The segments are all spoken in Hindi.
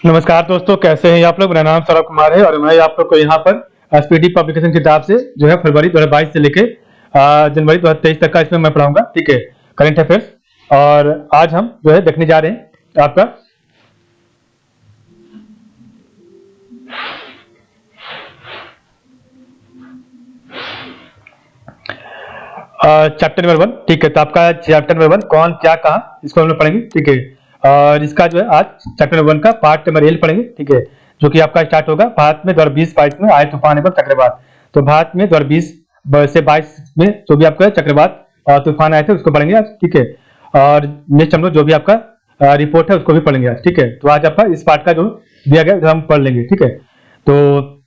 नमस्कार दोस्तों, कैसे हैं आप लोग। मेरा नाम सौरभ कुमार है और मैं आप लोग को यहाँ पर एसपीटी पब्लिकेशन किताब से जो है फरवरी 2022 से लेके जनवरी 2023 तक का इसमें मैं पढ़ाऊंगा। ठीक है, करंट अफेयर्स। और आज हम जो है देखने जा रहे हैं आपका चैप्टर नंबर 1। ठीक है, तो आपका चैप्टर नंबर 1 कौन क्या कहा, इसको हम लोग पढ़ेंगे। ठीक है, और इसका जो है आज चैप्टर नंबर 1 का पार्ट नंबर एल पढ़ेंगे। ठीक है, जो कि आपका स्टार्ट होगा भारत में 2020-22 में आए तूफान एवं चक्रवात। तो भारत में 2020 से 22 में जो भी आपका चक्रवात और तूफान आए थे उसको पढ़ेंगे आज। ठीक है, और नेक्स्ट हम लोग जो भी आपका रिपोर्ट है उसको भी पढ़ेंगे आज। ठीक है, तो आज आपका इस पार्ट का जो दिया गया है हम पढ़ लेंगे। ठीक है, तो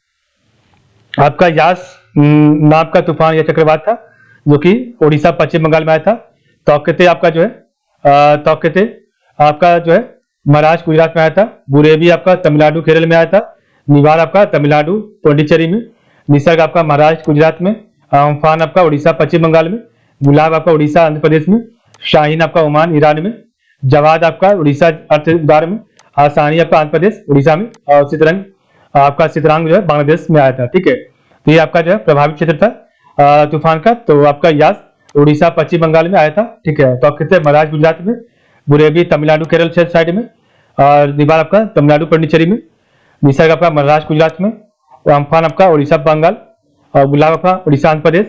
आपका यास नाम का तूफान या चक्रवात था जो कि उड़ीसा पश्चिम बंगाल में आया था। तौकते आपका जो है तौकते आपका जो है महाराष्ट्र गुजरात में आया था। बुरेवी आपका तमिलनाडु केरल में आया था। निवार आपका तमिलनाडु पुडुचेरी में। निसर्ग आपका महाराष्ट्र गुजरात में। अम्फान आपका उड़ीसा पश्चिम बंगाल में। गुलाब आपका उड़ीसा आंध्र प्रदेश में। शाहीन आपका ओमान ईरान में। जवाद आपका उड़ीसा अर्धउदार में। आसानी आपका आंध्र प्रदेश उड़ीसा में। और सितरंग आपका सितरांग जो है बांग्लादेश में आया था। ठीक है, तो ये आपका जो है प्रभावित क्षेत्र था तूफान का। तो आपका यास उड़ीसा पश्चिम बंगाल में आया था। ठीक है, तो आप कहते हैं महाराष्ट्र गुजरात में। बुरेवी तमिलनाडु केरल साइड में। और निवार आपका तमिलनाडु पुडुचेरी में। निसर्ग आपका महाराष्ट्र गुजरात में। अम्फान आपका उड़ीसा बंगाल। और गुलाब आपका उड़ीसा आंध्र प्रदेश।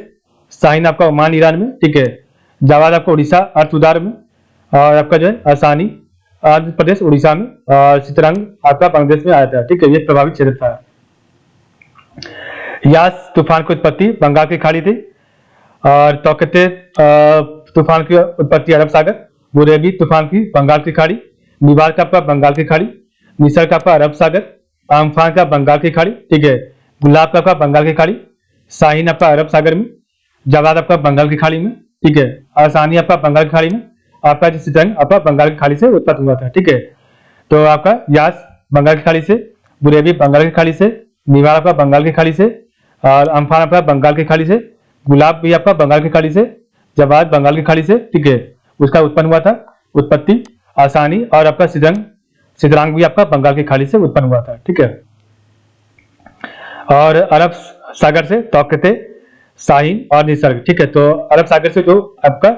शाहीन आपका ओमान ईरान में। ठीक है, जवाद आपका उड़ीसा अर्धउदार में। और आपका जो है आसानी आंध्र प्रदेश उड़ीसा में। और सितरंग आपका बांग्लादेश में आया था। ठीक है, ये प्रभावित क्षेत्र था। यास तूफान की उत्पत्ति बंगाल की खाड़ी थी। और तौकते तूफान की उत्पत्ति अरब सागर। बुरेवी तूफान की बंगाल की खाड़ी। निवार का आपका बंगाल की खाड़ी। निसर्ग का आपका अरब सागर। अम्फान का बंगाल की खाड़ी। ठीक है, गुलाब का आपका बंगाल की खाड़ी। शाहीन आपका अरब सागर में। जवाद आपका बंगाल की खाड़ी में। ठीक है, आसानी आपका बंगाल की खाड़ी में। आपका जो सितरंग आपका बंगाल की खाड़ी से उत्पन्न हुआ था। ठीक है, तो आपका यास बंगाल की खाड़ी से। बुरेवी बंगाल की खाड़ी से। निवार आपका बंगाल की खाड़ी से। और अम्फान आपका बंगाल की खाड़ी से। गुलाब भी आपका बंगाल की खाड़ी से। जवाद बंगाल की खाड़ी से। ठीक है, उसका उत्पन्न हुआ था उत्पत्ति आसानी। और आपका सितरंग भी आपका बंगाल की खाड़ी से उत्पन्न हुआ था। ठीक है, और अरब सागर से तौकते शाहीन और निसर्ग। ठीक है, तो अरब सागर से जो आपका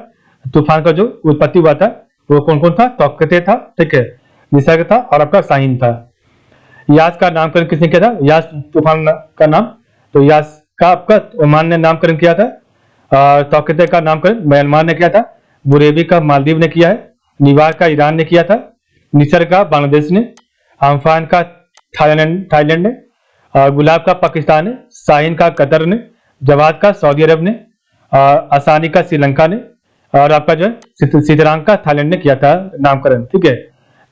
तूफान का जो उत्पत्ति हुआ था वो कौन कौन था। तौकते था। ठीक है, निसर्ग था और आपका शाहीन था। यास का नामकरण किसने किया था, यास तूफान का नाम। तो यास का आपका ओमान ने नामकरण किया था। तौकते का नामकरण म्यांमार ने किया था। बुरेवी का मालदीव ने किया है। निवार का ईरान ने किया था। निसर्ग का बांग्लादेश ने। अम्फान का थाईलैंड ने। और गुलाब का पाकिस्तान ने। शाहीन का कतर ने। जवाद का सऊदी अरब ने। आसानी का श्रीलंका ने। और आपका जो है सितरंग का थाईलैंड ने किया था नामकरण। ठीक है,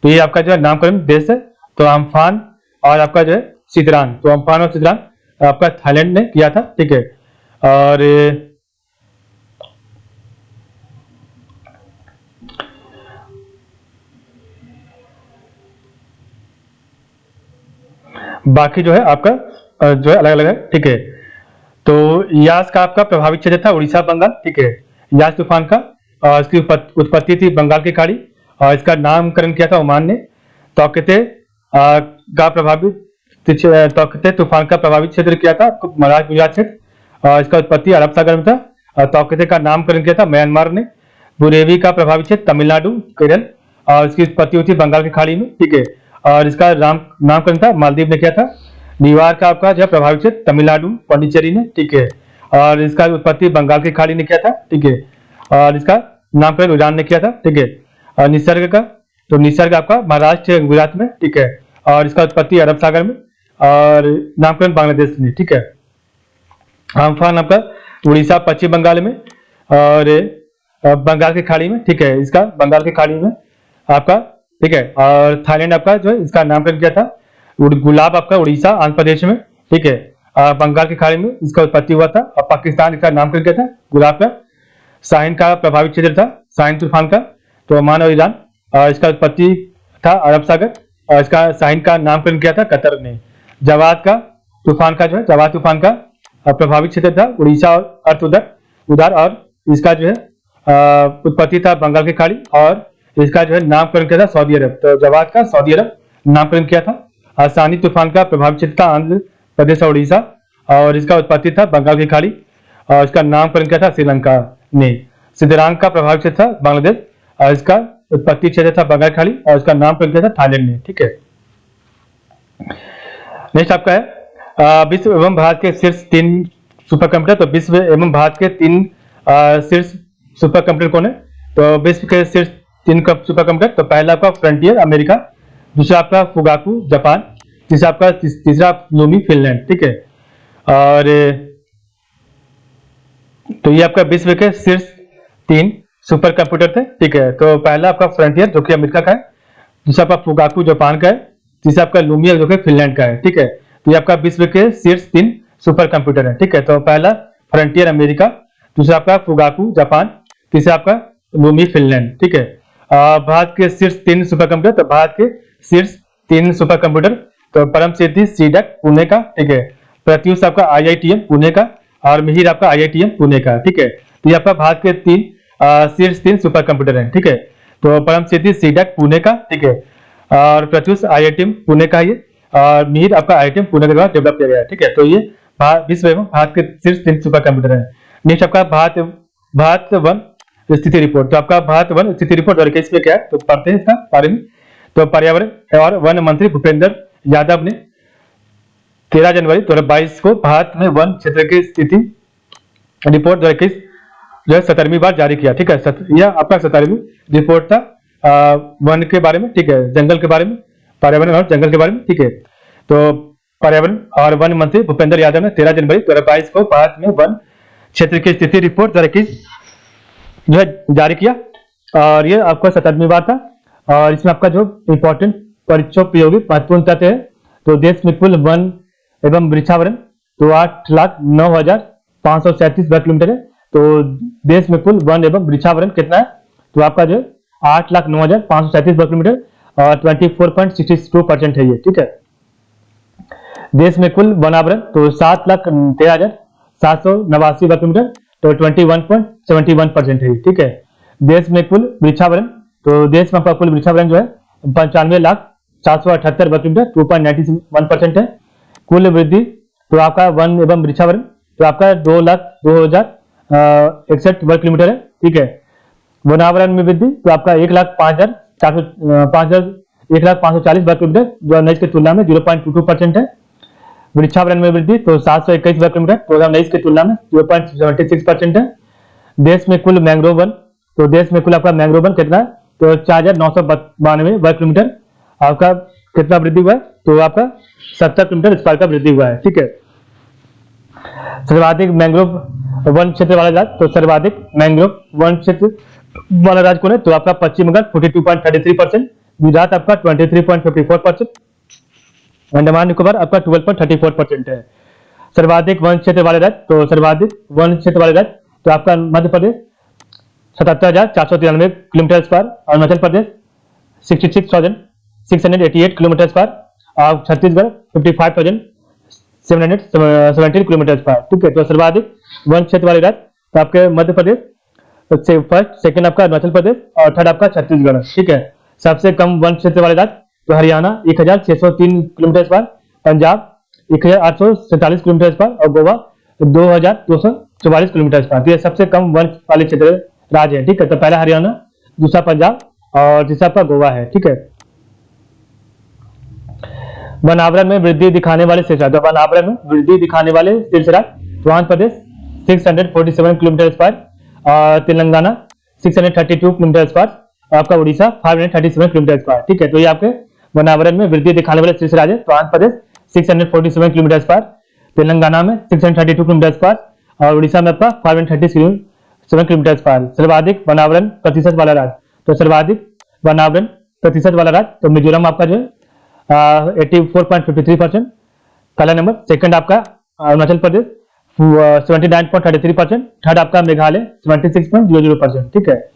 तो ये आपका जो है नामकरण देश है। तो अम्फान और आपका जो है सितरंग, तो अम्फान और सितरंग आपका थाईलैंड ने किया था। ठीक है, और बाकी जो है आपका जो है अलग अलग है। ठीक है, तो यास का आपका प्रभावित क्षेत्र था उड़ीसा बंगाल। ठीक है, यास तूफान का इसकी उत्पत्ति थी बंगाल की खाड़ी। और इसका नामकरण किया था ओमान ने। तौकते का प्रभावित तौकते तूफान का प्रभावित क्षेत्र किया था महाराष्ट्र गुजरात क्षेत्र। और इसका उत्पत्ति अरब सागर में था। और तौकते का नामकरण किया था म्यांमार ने। बुरेवी का प्रभावित क्षेत्र तमिलनाडु केरल। और इसकी उत्पत्ति हुई थी बंगाल की खाड़ी में। ठीक है, और इसका नामकरण था मालदीव ने किया था। निवार का आपका जो प्रभावित क्षेत्र तमिलनाडु पुडुचेरी ने। ठीक है, और इसका उत्पत्ति बंगाल की खाड़ी ने किया था। ठीक है, और इसका नामकरण ईरान ने किया था। ठीक है, और निसर्ग का, तो निसर्ग आपका महाराष्ट्र गुजरात में। ठीक है, और इसका उत्पत्ति अरब सागर में। और नामकरण बांग्लादेश ने। ठीक है, अम्फान आपका उड़ीसा पश्चिम बंगाल में। और बंगाल की खाड़ी में। ठीक है, इसका बंगाल की खाड़ी में आपका। ठीक है, और थाईलैंड आपका जो है इसका नामकरण किया था। गुलाब आपका उड़ीसा आंध्र प्रदेश में। ठीक है, बंगाल की खाड़ी में इसका उत्पत्ति हुआ था। और पाकिस्तान इसका नामकरण किया था गुलाब का। शाहीन का प्रभावित क्षेत्र था शाहीन तूफान का, तो ओमान और ईरान। इसका उत्पत्ति था अरब सागर। और इसका शाहीन का नामकरण किया था कतर ने। जवाद का तूफान का जो है जवाद तूफान का प्रभावित क्षेत्र था उड़ीसा और उदार। और इसका जो है उत्पत्ति था बंगाल की खाड़ी। और इसका जो है नामकरण किया था सऊदी अरब। तो जवाद का सऊदी अरब नामकरण किया था। आसानी तूफान का प्रभावित क्षेत्र था आंध्र प्रदेश और उड़ीसा, और इसका उत्पत्ति था बंगाल की खाड़ी, और इसका नामकरण किया था श्रीलंका ने। सिद्धरांग का प्रभावित क्षेत्र था बांग्लादेश, और इसका उत्पत्ति क्षेत्र था बंगाल की खाड़ी, और इसका नामकरण किया था थाईलैंड ने। ठीक है, नेक्स्ट आपका है विश्व एवं भारत के शीर्ष 3 सुपर कंप्यूटर। तो विश्व एवं भारत के 3 शीर्ष सुपर कंप्यूटर कौन है? तो विश्व के शीर्ष 3 सुपर कंप्यूटर, तो पहला आपका फ्रंटियर अमेरिका, दूसरा आपका फुगाकू जापान, तीसरा लूमी फिनलैंड। ठीक है, और तो ये आपका विश्व के शीर्ष 3 सुपर कंप्यूटर थे। ठीक है, तो पहला आपका फ्रंटियर जो कि अमेरिका का है, दूसरा आपका फुगाकू जापान का है, तीसरा आपका लूमिया जो कि फिनलैंड का है। ठीक है, तो ये आपका विश्व के शीर्ष 3 सुपर कंप्यूटर है। ठीक है, तो पहला फ्रंटियर अमेरिका, दूसरा आपका फुगाकू जापान, तीसरा आपका लूमी फिनलैंड। ठीक है, भारत के शीर्ष 3 सुपर कंप्यूटर, तो भारत के शीर्ष 3 सुपर कंप्यूटर, तो परम सिद्धि सीडक पुणे का, ठीक है, प्रत्युष आपका IITM पुणे का, और मिहिर आपका IITM पुणे का। ठीक है, तो ये आपका भारत के शीर्ष 3 सुपर कंप्यूटर है। ठीक है, तो परम सिद्धि सीडक पुणे का, ठीक है, और प्रत्युष IITM पुणे का ये, और मिहिर आपका IITM पुणे के द्वारा डेवलप किया गया है। ठीक है, तो ये विश्व एवं भारत के शीर्ष 3 सुपर कंप्यूटर है। नेक्स्ट आपका भारत वन स्थिति रिपोर्ट। तो आपका भारत वन स्थिति रिपोर्ट 2021 में क्या है, तो पढ़ते हैं इसका बारे में। तो पर्यावरण और वन मंत्री भूपेंद्र यादव ने 13 जनवरी 2022 को भारत में वन क्षेत्र की स्थिति रिपोर्ट 2021 जो है 17वीं बार जारी किया। ठीक है, यह आपका 17वीं रिपोर्ट था वन के बारे में। ठीक है, जंगल के बारे में, पर्यावरण और जंगल के बारे में। ठीक है, तो पर्यावरण और वन मंत्री भूपेंद्र यादव ने 13 जनवरी 2022 को भारत में वन क्षेत्र की स्थिति रिपोर्ट 2021 जो है जारी किया, और ये आपका 17वीं बार था। और इसमें आपका जो इंपॉर्टेंट परीक्षा उपयोगी महत्वपूर्ण तथ्य है, तो देश में कुल वन एवं वृक्षावरण तो 8,09,537 वर्ग किलोमीटर है। तो देश में कुल वन एवं वृक्षावरण कितना है, तो आपका जो 8,09,537 वर्ग किलोमीटर, और 24.62% है ये। ठीक है, देश में कुल वनावरण तो 7,13,789 वर्ग किलोमीटर, तो 21.71% है। ठीक है, देश में कुल वृक्षावरण, तो देश में आपका कुल वृक्षावरण जो है 95,778 वर्ग किलोमीटर, 2.91% है। कुल वृद्धि तो आपका वन एवं वृक्षावरण तो आपका 2,02,61 वर्ग किलोमीटर है। ठीक है, वनावरण में वृद्धि तो आपका 1,05,40 वर्ग किलोमीटर, जो 2019 की तुलना में 0.22% है। वृक्षावरण में वृद्धि तो 721 वर्ग किलोमीटर, 2019 की तुलना में 0.76% है। देश में कुल मैंग्रोव वन, तो देश में कुल आपका मैंग्रोव वन कितना है, तो 4,992 वर्ग किलोमीटर, आपका कितना वृद्धि हुआ है, तो आपका 70 किलोमीटर स्क्वायर का वृद्धि हुआ है। ठीक है, सर्वाधिक मैंग्रोव वन क्षेत्र वाला राज्य, तो सर्वाधिक मैंग्रोव वन क्षेत्र वाला राज्य कौन है, तो आपका पश्चिम बंगाल 42.33%, गुजरात आपका 23.54%, अंडमान निकोबार आपका 12.34% है। सर्वाधिक वन क्षेत्र वाले राज्य, तो सर्वाधिक वन क्षेत्र वाले राज्य तो आपका मध्य प्रदेश 77,493 kilometre square, Arunachal Pradesh 66,688 kilometre square, और छत्तीसगढ़ 55,717 किलोमीटर स्क्वायर। ठीक है, तो सर्वाधिक वन क्षेत्र वाले राज्य तो आपके मध्य प्रदेश, फर्स्ट सेकंड आपका अरुणाचल प्रदेश, और थर्ड आपका छत्तीसगढ़। ठीक है, सबसे कम वन क्षेत्र वाले राज्य तो Haryana 1,603 kilometre square, Punjab 1,847 kilometre square, और गोवा 2,244 किलोमीटर स्क्वायर। तो ये सबसे कम वन वाले क्षेत्र राज्य है। ठीक है, तो पहला हरियाणा, दूसरा पंजाब, और तीसरा आपका गोवा है। ठीक है, वनावरण में वृद्धि दिखाने वाले शीर्ष राज्य, वनावरण में वृद्धि दिखाने वाले शीर्ष राज्य तो आंध्र प्रदेश 647 किलोमीटर स्क्वायर, और तेलंगाना 632 किलोमीटर स्क्वायर, और आपका उड़ीसा 537 किलोमीटर स्क्वायर। ठीक है, तो ये आपके वनावरण में वृद्धि दिखाने वाले शीर्ष राज्य, तो आंध्र प्रदेश 647 किलोमीटर स्क्वायर, तेलंगाना में 632 किलोमीटर स्क्वायर, और उड़ीसा में आपका 537 किलोमीटर स्क्वायर। सर्वाधिक वनावरण प्रतिशत वाला राज्य, तो सर्वाधिक वनावरण प्रतिशत वाला राज्य तो मिजोरम आपका जो है 84.53%, पहला नंबर। सेकंड आपका अरुणाचल प्रदेश 79.33%, थर्ड आपका मेघालय 76.00%। ठीक है,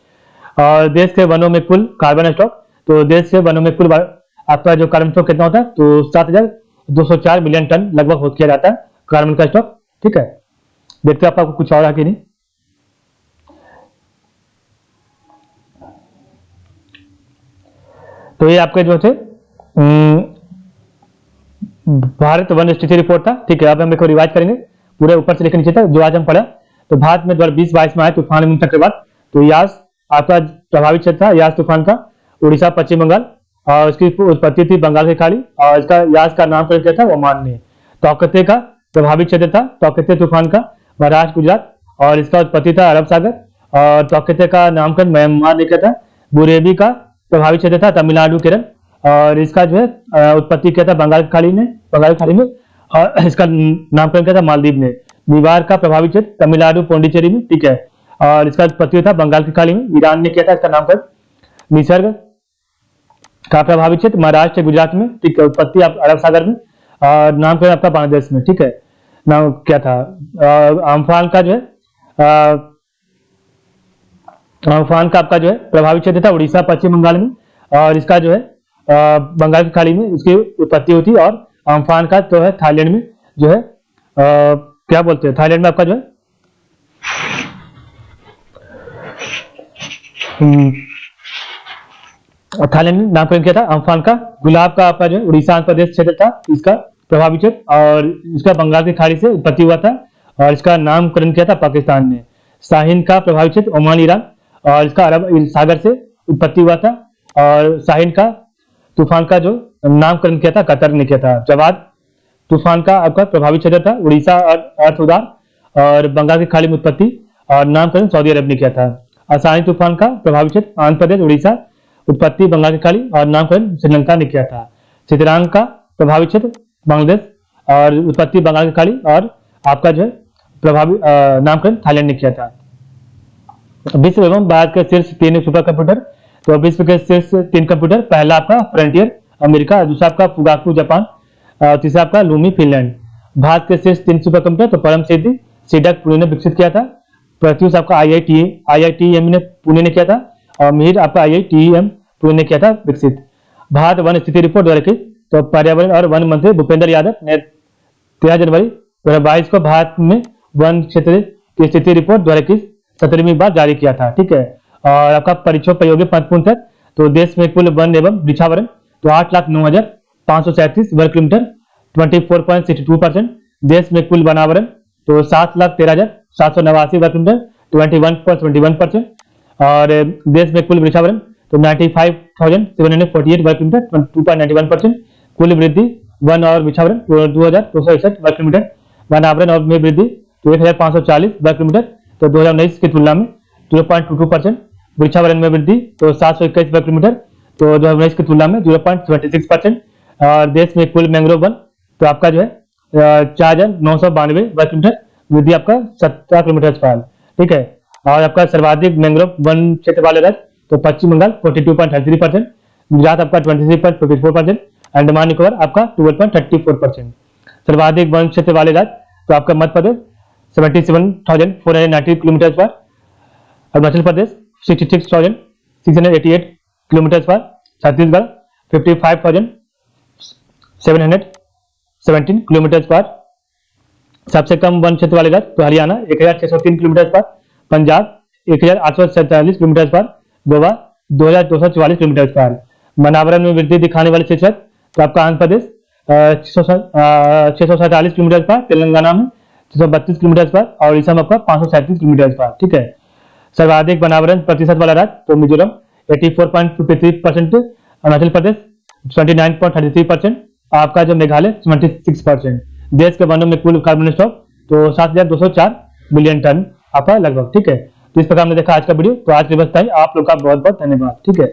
और देश के वनों में कुल कार्बन स्टॉक, तो देश के वनों में कुल आपका जो कार्बन स्टॉक कितना होता है, तो 7,204 मिलियन टन लगभग हो किया जाता है कार्बन का स्टॉक। ठीक है, देखते हैं आपको कुछ और है कि नहीं। तो ये आपके जो थे भारत वन स्थिति रिपोर्ट था, ठीक है। अब हम इसको रिवाइज करेंगे पूरे ऊपर से लेकर नीचे तक जो आज हम पढ़ा। तो भारत में 2020-22 में आए तूफान एवं चक्रवात। तो यास आपका प्रभावित क्षेत्र था, यास तूफान का उड़ीसा पश्चिम बंगाल, और उसकी उत्पत्ति थी बंगाल की खाड़ी, और इसका यास का नामकरण क्या था, ओमान ने। तौकते का प्रभावित क्षेत्र था, तौकते तूफान का महाराष्ट्र गुजरात, और इसका उत्पत्ति था अरब सागर, और तौकते का नामकरण म्यांमार ने किया था। बुरेवी का प्रभावित क्षेत्र था तमिलनाडु केरल, और इसका जो है उत्पत्ति किया था बंगाल की खाड़ी में, और इसका नामकरण किया था मालदीव ने। निवार का प्रभावित क्षेत्र तमिलनाडु पौंडीचेरी में, ठीक है, और इसका उत्पत्ति था बंगाल की खाड़ी में, ईरान ने किया था इसका नामकरण। निसर्ग का प्रभावित क्षेत्र महाराष्ट्र गुजरात में, ठीक है, उत्पत्ति अरब सागर में, और नामकरण आपका बांग्लादेश में, ठीक है। नाम क्या था, अम्फान का जो है अम्फान का आपका जो है प्रभावित क्षेत्र था उड़ीसा पश्चिम बंगाल में, और इसका जो है बंगाल की खाड़ी में इसकी उत्पत्ति होती है। और अम्फान का तो है थाईलैंड में जो है क्या बोलते हैं, थाईलैंड में आपका जो है थाईलैंड में नामकरण किया था अम्फान का। गुलाब का आपका जो है उड़ीसा आंध्र प्रदेश क्षेत्र था इसका प्रभावित क्षेत्र, और इसका बंगाल की खाड़ी से उत्पत्ति हुआ था, और इसका नामकरण किया था पाकिस्तान ने। शाहीन का प्रभावित क्षेत्र ओमान ईरान, और इसका अरब सागर से उत्पत्ति हुआ था, और शाहीन का तूफान का जो नामकरण किया था कतर ने किया था। जवाद तूफान का आपका प्रभावित क्षेत्र था उड़ीसा अर्थ उदार, और बंगाल की खाड़ी में उत्पत्ति और नामकरण सऊदी अरब ने किया था। आसानी तूफान का प्रभावित क्षेत्र आंध्र प्रदेश उड़ीसा, उत्पत्ति बंगाल की खाड़ी और नामकरण श्रीलंका ने किया था। चित्रांग का प्रभावित क्षेत्र बांग्लादेश, और उत्पत्ति बंगाल की खाड़ी, और आपका जो है प्रभावित नामकरण थाईलैंड ने किया था। विश्व एवं भारत के शीर्ष 3 सुपर कंप्यूटर। तो विश्व के शीर्ष 3 कंप्यूटर, पहला आपका फ्रंटियर अमेरिका, दूसरा आपका फुगाकू जापान, तीसरा आपका लूमी फिनलैंड। भारत के शीर्ष 3 सुपर कंप्यूटर तो परम सिद्धि सीडक पुणे ने विकसित किया था, प्रत्युष आपका IITM ने पुणे ने किया था, और मिहिर आपका IITM पुणे ने किया था विकसित। भारत वन स्थिति रिपोर्ट 2021। तो पर्यावरण और वन मंत्री भूपेंद्र यादव ने 13 जनवरी 2022 को भारत में वन क्षेत्र की स्थिति रिपोर्ट 2021 17वीं बार जारी किया था, ठीक है। और आपका परीक्षण प्रयोगी महत्वपूर्ण था। तो देश में कुल वन एवं वृक्षावरण तो 8,09,537 वर्ग किलोमीटर 24.62%। देश में कुल वनावरण तो 7,13,789 वर्ग किलोमीटर 21.21%। और देश में कुल वृक्षावरण तो 95,748 वर्ग किलोमीटर 2.91%। कुल वृद्धि वन और वृक्षावरण 2,261 वर्ग किलोमीटर, वनावरण और में वृद्धि तो 1,540 वर्ग किलोमीटर तो 2019 की तुलना में 0.22%। वृक्षावरण में वृद्धि तो 721 वर्ग किलोमीटर तो 2019 की तुलना में 0.26%। और देश में कुल मैंग्रोव वन तो आपका जो है 4,992 वर्ग किलोमीटर, वृद्धि आपका 17 किलोमीटर स्क्वायर, ठीक है। और आपका सर्वाधिक मैंग्रोव वन क्षेत्र वाले राज्य तो पश्चिम बंगाल 42.33%, गुजरात आपका 23.54%, अंडमान निकोबार आपका 12.34%। सर्वाधिक वन क्षेत्र वाले राज्य तो आपका Madhya Pradesh 77,490 kilometre square, Arunachal Pradesh 66,688 kilometre square, Chhattisgarh 55,717 kilometre square. सबसे कम वन क्षेत्र वाले राज्य तो Haryana 1,603 kilometre square, Punjab 1,847 kilometre square, Goa 2,244 kilometre square. वनावरण में वृद्धि दिखाने वाले क्षेत्र तो आपका आंध्र प्रदेश 647 किलोमीटर स्क्वायर, तेलंगाना में 632 किलोमीटर स्क्वायर, और उड़ीसा में आपका 537 किलोमीटर स्क्वायर, ठीक है। सर्वाधिक वनावरण प्रतिशत वाला राज्य तो मिजोरम 84.53%, अरुणाचल प्रदेश 29.33%, आपका जो मेघालय 76%। देश के वनों में कुल कार्बन स्टॉक तो 7,204 बिलियन टन आपका लगभग, ठीक है। तो इस प्रकार हमने देखा आज का वीडियो। तो आज की बस आप लोग का बहुत बहुत धन्यवाद, ठीक है।